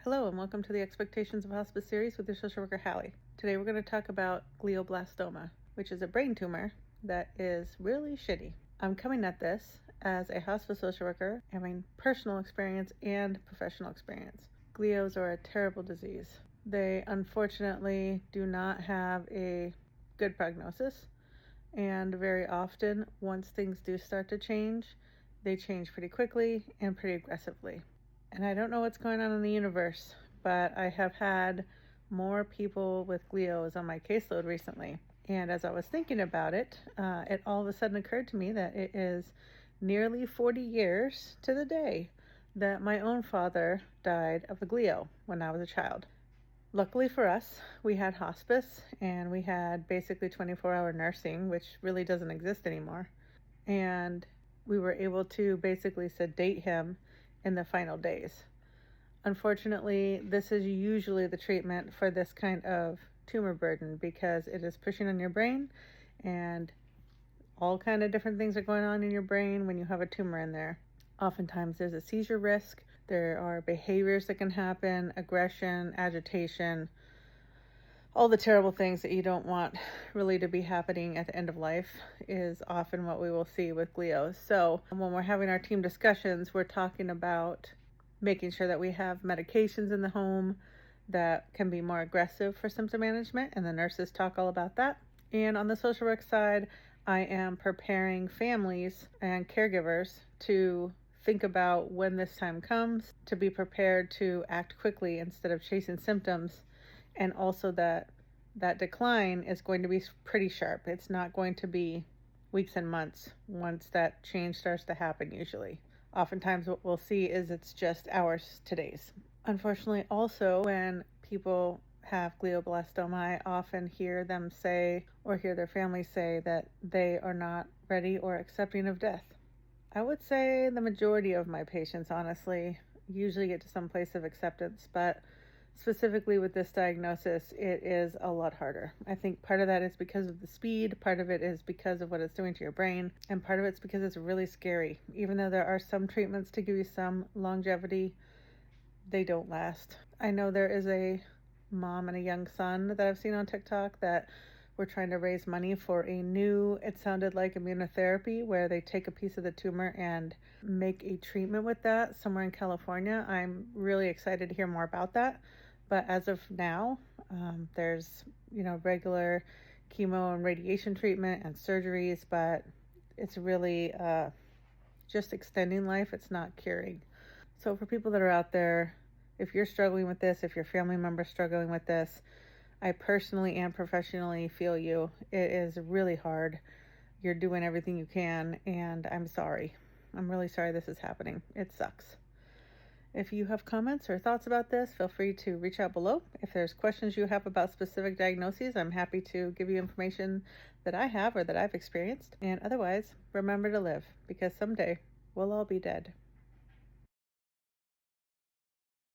Hello and welcome to the Expectations of Hospice series with your social worker Hallie. Today we're going to talk about glioblastoma, which is a brain tumor that is really shitty. I'm coming at this as a hospice social worker, having personal experience and professional experience. Glios are a terrible disease. They unfortunately do not have a good prognosis, and very often once things do start to change, they change pretty quickly and pretty aggressively. And I don't know what's going on in the universe, but I have had more people with glios on my caseload recently. And as I was thinking about it, it all of a sudden occurred to me that it is nearly 40 years to the day that my own father died of a glio when I was a child. Luckily for us, we had hospice and we had basically 24-hour nursing, which really doesn't exist anymore. And we were able to basically sedate him in the final days. Unfortunately, this is usually the treatment for this kind of tumor burden because it is pushing on your brain, and all kind of different things are going on in your brain when you have a tumor in there. Oftentimes there's a seizure risk. There are behaviors that can happen, aggression, agitation, all the terrible things that you don't want really to be happening at the end of life is often what we will see with glios. So when we're having our team discussions, we're talking about making sure that we have medications in the home that can be more aggressive for symptom management, and the nurses talk all about that. And on the social work side, I am preparing families and caregivers to think about when this time comes, to be prepared to act quickly instead of chasing symptoms, and also that decline is going to be pretty sharp. It's not going to be weeks and months once that change starts to happen usually. Oftentimes what we'll see is it's just hours to days. Unfortunately, also when people have glioblastoma, I often hear them say or hear their families say that they are not ready or accepting of death. I would say the majority of my patients, honestly, usually get to some place of acceptance, but specifically with this diagnosis, it is a lot harder. I think part of that is because of the speed, part of it is because of what it's doing to your brain, and part of it's because it's really scary. Even though there are some treatments to give you some longevity, they don't last. I know there is a mom and a young son that I've seen on TikTok that were trying to raise money for a new, it sounded like immunotherapy, where they take a piece of the tumor and make a treatment with that somewhere in California. I'm really excited to hear more about that. But as of now, there's, regular chemo and radiation treatment and surgeries, but it's really just extending life. It's not curing. So for people that are out there, if you're struggling with this, if your family member's struggling with this, I personally and professionally feel you. It is really hard. You're doing everything you can, and I'm sorry. I'm really sorry this is happening. It sucks. If you have comments or thoughts about this, feel free to reach out below. If there's questions you have about specific diagnoses, I'm happy to give you information that I have or that I've experienced. And otherwise, remember to live, because someday we'll all be dead.